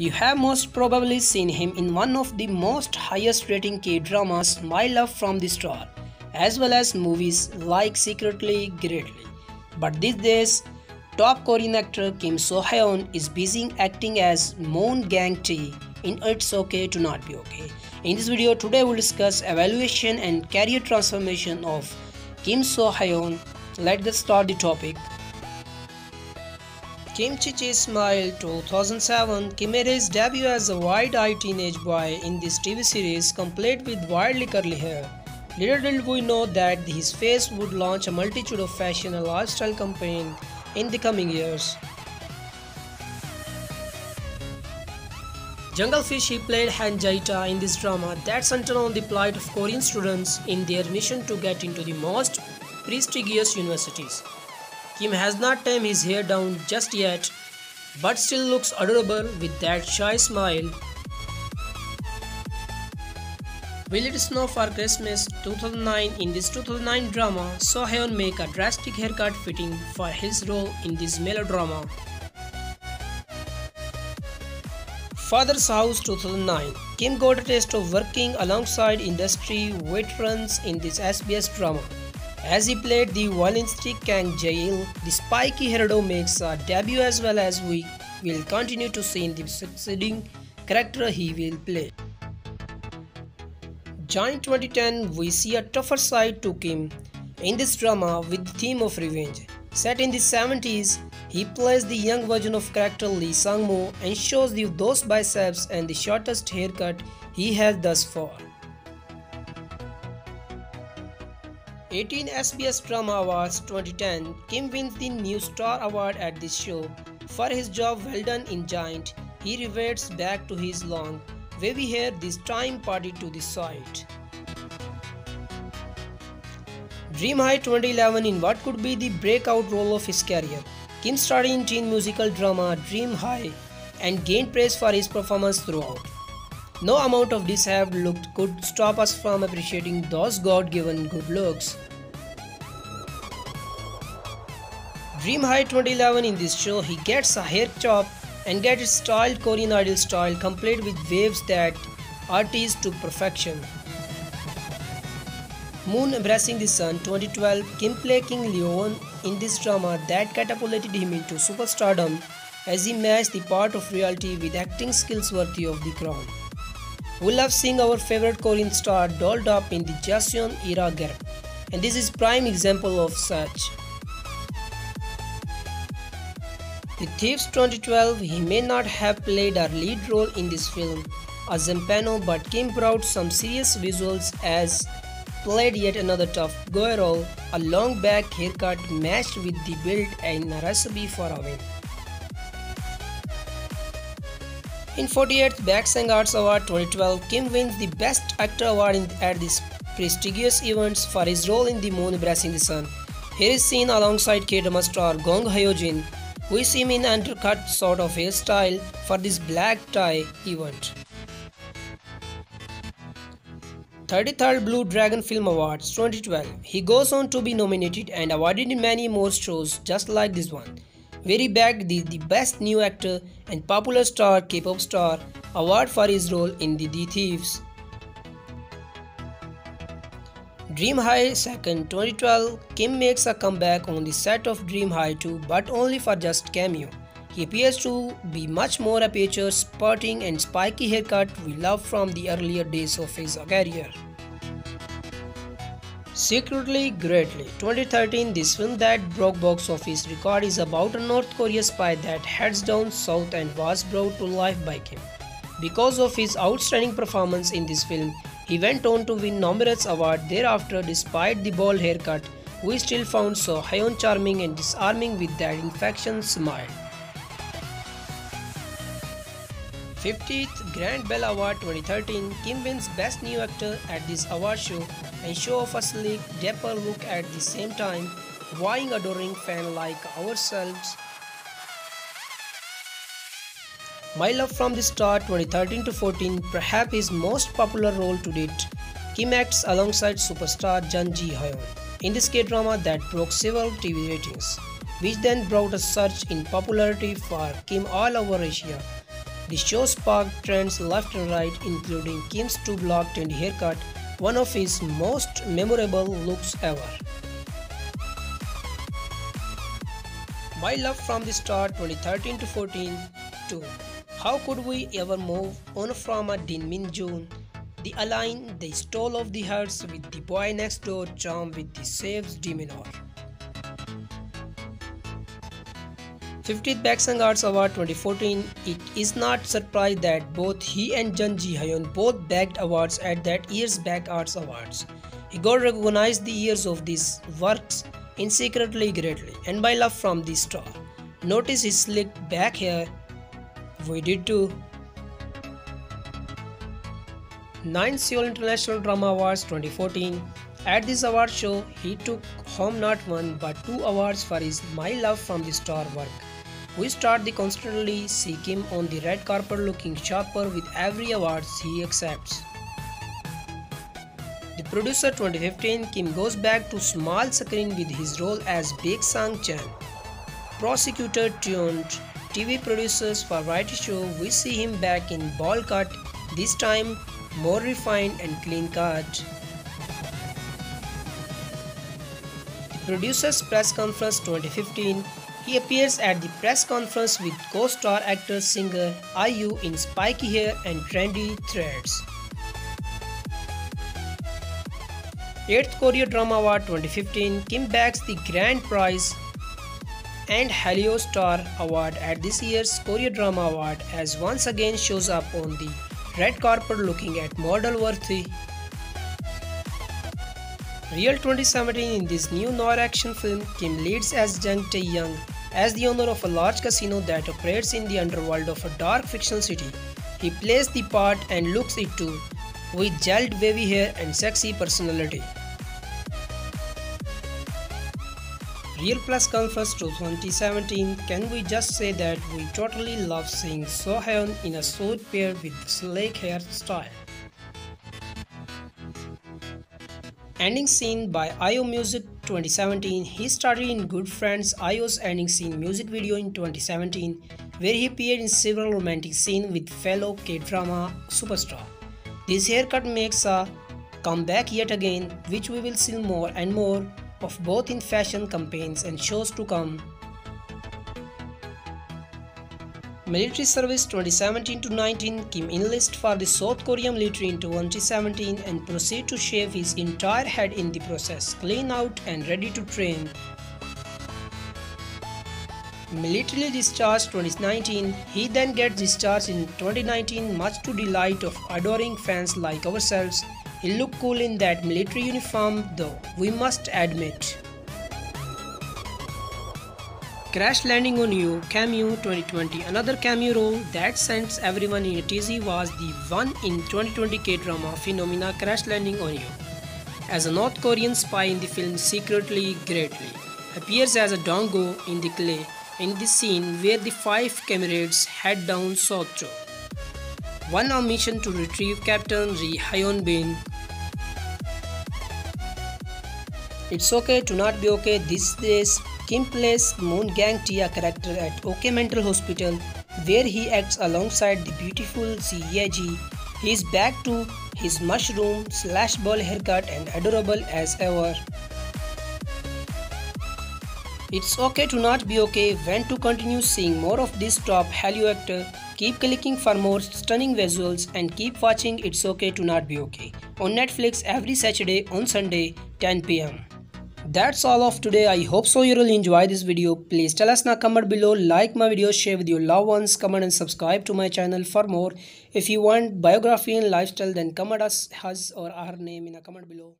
You have most probably seen him in one of the most highest rating K-dramas, My Love from the Star, as well as movies like Secretly Greatly. But these days, top Korean actor Kim So-hyun is busy acting as Moon Gang-tae in It's Okay to Not Be Okay. In this video today we'll discuss evaluation and career transformation of Kim So-hyun. Let's get start the topic. Kim Chi-chi's Smile 2007. Kim made his debut as a wide-eyed teenage boy in this TV series, complete with wildly curly hair. Little did we know that his face would launch a multitude of fashion and lifestyle campaigns in the coming years. Jungle Fish, he played Han Jae-ta in this drama that centered on the plight of Korean students in their mission to get into the most prestigious universities. Kim has not tamed his hair down just yet, but still looks adorable with that shy smile. Will It Snow for Christmas 2009. In this 2009 drama, So-hyun make a drastic haircut fitting for his role in this melodrama. Father's House 2009. Kim got a taste of working alongside industry veterans in this SBS drama, as he played the violinist Kang Jae-il. The spiky hairdo makes a debut, as well as we will continue to see in the succeeding character he will play. Giant 2010, we see a tougher side to Kim in this drama with the theme of revenge. Set in the 70s, he plays the young version of character Lee Sang-moo and shows you those biceps and the shortest haircut he has thus far. 18 SBS Drama Awards 2010. Kim wins the New Star Award at this show for his job well done in Giant. He reverts back to his long, wavy hair, this time parted to the side. Dream High 2011. In what could be the breakout role of his career, Kim starred in teen musical drama Dream High and gained praise for his performance throughout. No amount of this have looked could stop us from appreciating those God-given good looks. Dream High 2011. In this show, he gets a hair chop and gets his styled Korean Idol style, complete with waves that are teased to perfection. Moon Embracing the Sun 2012. Kim played King Leon in this drama that catapulted him into superstardom, as he matched the part of reality with acting skills worthy of the crown. We love seeing our favorite Korean star dolled up in the Joseon era garb, and this is prime example of such. The Thieves 2012. He may not have played a lead role in this film as Zampano, but Kim brought some serious visuals as played yet another tough guy role, a long back haircut matched with the build and a recipe for a win. In 48th Baeksang Arts Award 2012, Kim wins the Best Actor Award at this prestigious events for his role in The Moon Embracing the Sun. Here is seen alongside K-drama star Gong Hyo-jin. We see him in undercut sort of hairstyle for this black tie event. 33rd Blue Dragon Film Awards 2012. He goes on to be nominated and awarded in many more shows just like this one, where he bagged the Best New Actor and Popular Star K-pop Star award for his role in The Thieves. Dream High 2nd 2012. Kim makes a comeback on the set of Dream High 2, but only for just cameo. He appears to be much more aperture, spurting and spiky haircut we love from the earlier days of his career. Secretly Greatly 2013. This film that broke box office record is about a North Korea spy that heads down south and was brought to life by Kim. Because of his outstanding performance in this film, he went on to win numerous awards thereafter. Despite the bald haircut, we still found So-hyun charming and disarming with that infectious smile. 50th Grand Bell Award 2013. Kim wins Best New Actor at this award show and show off a sleek, dapper look at the same time, wowing adoring fan like ourselves. My Love from the Star 2013 to 14. Perhaps his most popular role to date, Kim acts alongside superstar Jun Ji-hyun in this K-drama that broke several TV ratings, which then brought a surge in popularity for Kim all over Asia. The show sparked trends left and right, including Kim's two-block trendy haircut, one of his most memorable looks ever. My Love from the Start 2013 to 14 2. How could we ever move on from a Din Min June? The align, they stole off the hearts with the boy next door charm with the saves demeanor. 50th Baeksang Arts Award 2014. It is not surprise that both he and Jung Ji Hyun both bagged awards at that year's Baek Arts Awards. He got recognized the years of these works in Secretly Greatly and My Love from the Star. Notice his slicked back hair. We did too. 9th Seoul International Drama Awards 2014. At this award show, he took home not one but two awards for his My Love from the Star work. We start to constantly see Kim on the red carpet looking sharper with every award he accepts. The Producer 2015. Kim goes back to small screen with his role as Baek Sang Chan. Prosecutor turned TV producers for variety show. We see him back in ball cut, this time more refined and clean cut. The Producers Press Conference 2015. He appears at the press conference with co-star actor singer IU in spiky hair and trendy threads. 8th Korea Drama Award 2015. Kim bags the grand prize and Hallyu Star Award at this year's Korea Drama Award as once again shows up on the red carpet looking at model worthy. Real 2017. In this new noir action film, Kim leads as Jung Tae-young as the owner of a large casino that operates in the underworld of a dark fictional city. He plays the part and looks it too, with gelled wavy hair and sexy personality. Real Press Conference 2017. Can we just say that we totally love seeing So Hyun in a suit paired with sleek hairstyle. Ending Scene by IO Music 2017. He started in Good Friends IO's Ending Scene music video in 2017, where he appeared in several romantic scenes with fellow K-drama superstar. This haircut makes a comeback yet again, which we will see more and more of both in fashion campaigns and shows to come. Military Service 2017 to 19. Kim enlists for the South Korean military in 2017 and proceeds to shave his entire head in the process, clean out and ready to train. Military Discharge 2019. He then gets discharged in 2019, much to delight of adoring fans like ourselves. He looked cool in that military uniform though, we must admit. Crash Landing on You cameo 2020. Another cameo role that sends everyone in a tizzy was the one in 2020 K-drama phenomena Crash Landing on You. As a North Korean spy in the film Secretly Greatly, appears as a Dong-go in the clay in the scene where the 5 comrades head down South Cho, one on mission to retrieve Captain Ri Hyun Bin. It's Okay to Not Be Okay. These days, Kim plays Moon Gang Tia character at OK Mental Hospital, where he acts alongside the beautiful Ji Ye-ji. He is back to his mushroom / ball haircut and adorable as ever. It's Okay to Not Be Okay. When to continue seeing more of this top Hallyu actor? Keep clicking for more stunning visuals and keep watching It's Okay to Not Be Okay on Netflix every Saturday on Sunday 10 PM. That's all of today. I hope so you will enjoy this video. Please tell us in a comment below, like my video, share with your loved ones, comment and subscribe to my channel for more. If you want biography and lifestyle, then comment us or our name in a comment below.